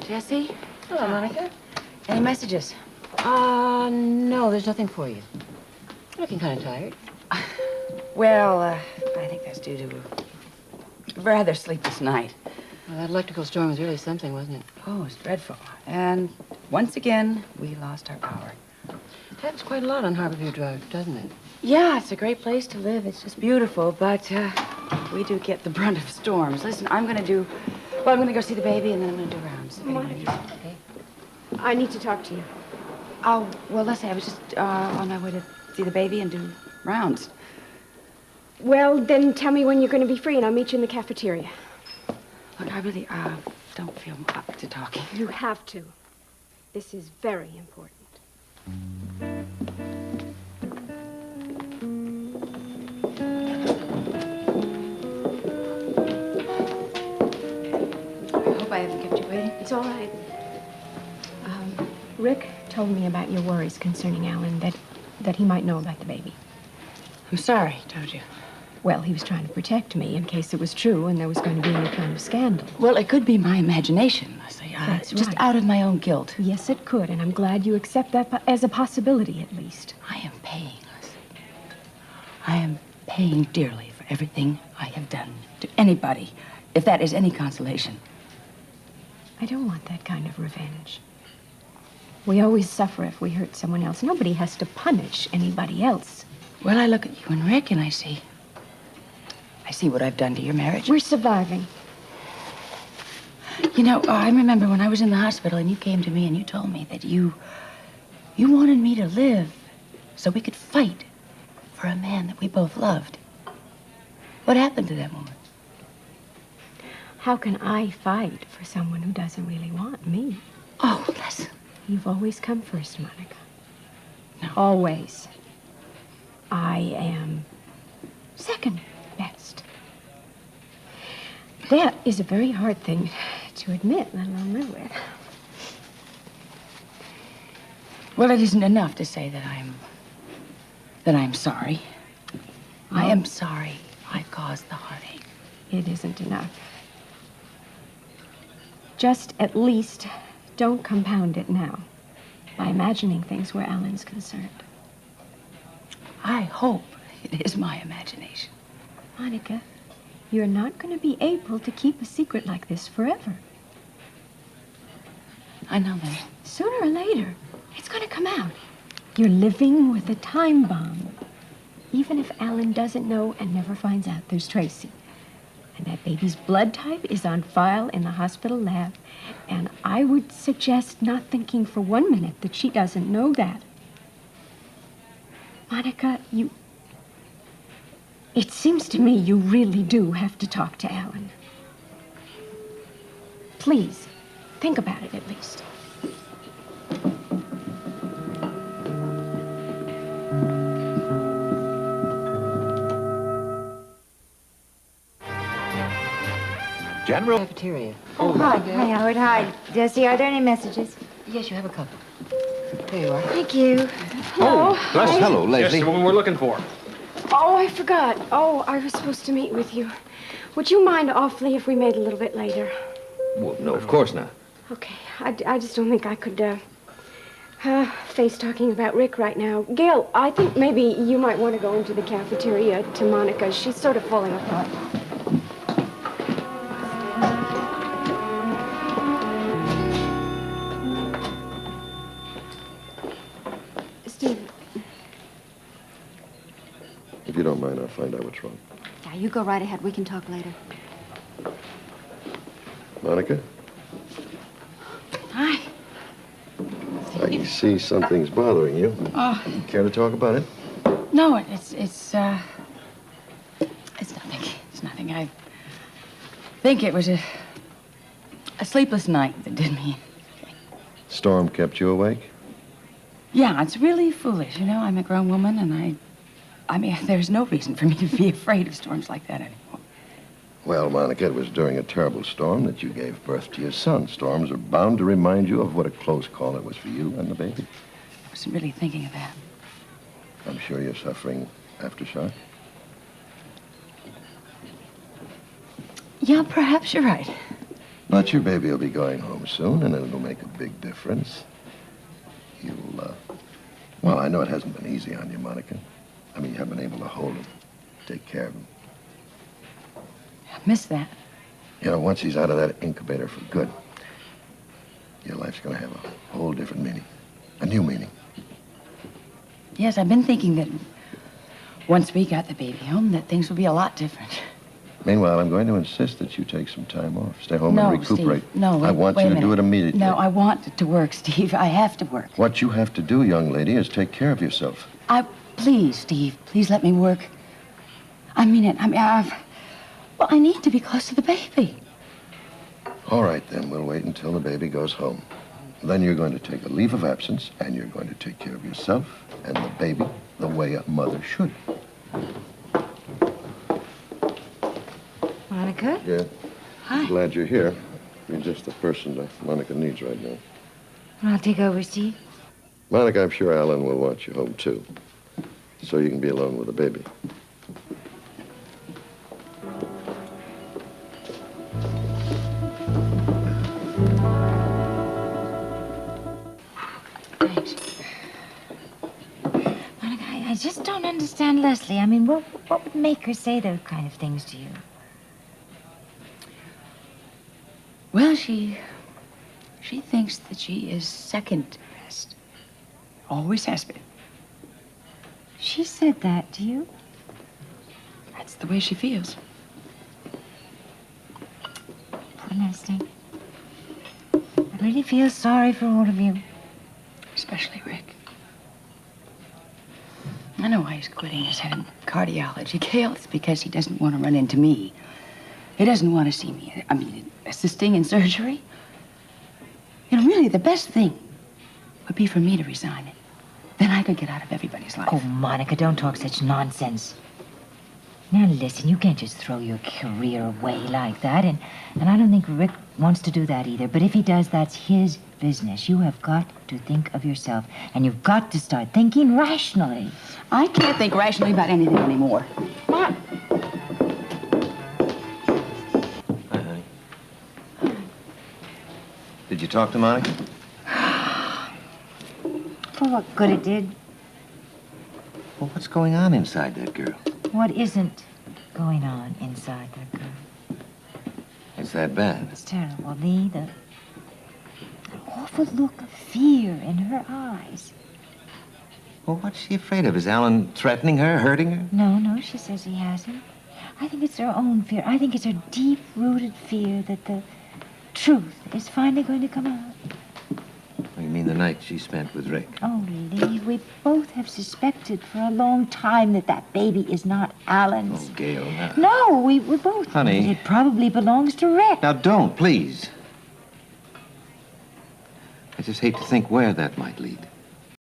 Jesse? Hello, Monica. Any messages? No, there's nothing for you. You're looking kind of tired. Well, I think that's due to a rather sleepless night. Well, that electrical storm was really something, wasn't it? Oh, it's dreadful. And once again, we lost our power. It happens quite a lot on Harborview Drive, doesn't it? Yeah, it's a great place to live. It's just beautiful, but we do get the brunt of storms. Listen, I'm gonna go see the baby, and then I'm gonna do rounds. Monica. Okay? I need to talk to you. Oh, well, Leslie, I was just on my way to see the baby and do rounds. Well, then tell me when you're going to be free, and I'll meet you in the cafeteria. Look, I really don't feel up to talking. You have to. This is very important. I hope I haven't kept you waiting. It's all right. Rick told me about your worries concerning Alan, that he might know about the baby. I'm sorry, told you. Well, he was trying to protect me in case it was true and there was going to be any kind of scandal. Well, it could be my imagination, Leslie. That's just right. out of my own guilt. Yes, it could, and I'm glad you accept that as a possibility, at least. I am paying, Leslie. I am paying dearly for everything I have done to anybody, if that is any consolation. I don't want that kind of revenge. We always suffer if we hurt someone else. Nobody has to punish anybody else. Well, I look at you and Rick, and I see what I've done to your marriage. We're surviving. You know, I remember when I was in the hospital and you came to me and you told me that you wanted me to live so we could fight for a man that we both loved. What happened to that moment? How can I fight for someone who doesn't really want me? Oh, listen. You've always come first, Monica. No. Always. I am second best. That is a very hard thing to admit, let alone live with. Well, it isn't enough to say that I'm sorry. I am sorry I caused the heartache. It isn't enough. Just at least don't compound it now by imagining things where Alan's concerned. I hope it is my imagination. Monica, you're not going to be able to keep a secret like this forever. I know that. Sooner or later, it's going to come out. You're living with a time bomb. Even if Alan doesn't know and never finds out, there's Tracy. And that baby's blood type is on file in the hospital lab. And I would suggest not thinking for 1 minute that she doesn't know that. Monica, it seems to me you really do have to talk to Alan. Please, think about it at least. General? Cafeteria. Oh, hi, Howard. Hi, Jesse. Are there any messages? Yes, you have a couple. There you are. Thank you. Oh, bless. Hello, Yes, Leslie. the woman we're looking for. Oh, I forgot. Oh, I was supposed to meet with you. Would you mind awfully if we made a little bit later? Well, no, of course not. Okay. I just don't think I could, face talking about Rick right now. Gail, I think maybe you might want to go into the cafeteria to Monica. She's sort of falling apart. Steve. If you don't mind, I'll find out what's wrong. Yeah, you go right ahead. We can talk later. Monica, Hi. I see something's bothering you. Oh, Care to talk about it? no, it's nothing. It's nothing. I think it was a sleepless night that did me. Storm kept you awake? Yeah, it's really foolish. You know, I'm a grown woman, and I mean, there's no reason for me to be afraid of storms like that anymore. Well, Monica, it was during a terrible storm that you gave birth to your son. Storms are bound to remind you of what a close call it was for you and the baby. I wasn't really thinking of that. I'm sure you're suffering aftershock. Yeah, perhaps you're right. But your baby will be going home soon, and it'll make a big difference. Well, I know it hasn't been easy on you, Monica. I mean, you haven't been able to hold him, take care of him. I miss that. You know, once he's out of that incubator for good, your life's going to have a whole different meaning, a new meaning. Yes, I've been thinking that once we got the baby home, that things would be a lot different. Meanwhile, I'm going to insist that you take some time off. Stay home No, and recuperate. Steve. No, I want wait you a to do minute. it immediately. No, I want to work, Steve. I have to work. What you have to do, young lady, is take care of yourself. Please, Steve, please let me work. I mean it. Well, I need to be close to the baby. All right, then. We'll wait until the baby goes home. Then you're going to take a leave of absence, and you're going to take care of yourself and the baby the way a mother should. Monica? Yeah. Hi. Glad you're here. You're just the person that Monica needs right now. I'll take over, Steve. Monica, I'm sure Alan will want you home, too. So you can be alone with the baby. Thanks. Monica, I just don't understand Leslie. I mean, what would make her say those kind of things to you? Well, she thinks that she is second best. Always has been. She said that to you? That's the way she feels. Poor Leslie. I really feel sorry for all of you. Especially Rick. I know why he's quitting his head in cardiology. Gail, it's because he doesn't want to run into me. He doesn't want to see me, assisting in surgery. You know, really, the best thing would be for me to resign it. Then I could get out of everybody's life. Oh, Monica, don't talk such nonsense. Now, listen, you can't just throw your career away like that, and I don't think Rick wants to do that either. But if he does, that's his business. You have got to think of yourself, and you've got to start thinking rationally. I can't think rationally about anything anymore. Hi, honey. Did you talk to Monica? For what good it did. Well, what's going on inside that girl? What isn't going on inside that girl? It's that bad. It's terrible, Lee. The awful look of fear in her eyes. Well, what's she afraid of? Is Alan threatening her, hurting her? No, she says he hasn't. I think it's her own fear. I think it's her deep-rooted fear that the truth is finally going to come out. Oh, you mean the night she spent with Rick? Oh, Lee, we both have suspected for a long time that baby is not Alan's. Oh, Gail, now. No, we both. Honey. It probably belongs to Rick. Now, don't, please. I just hate to think where that might lead.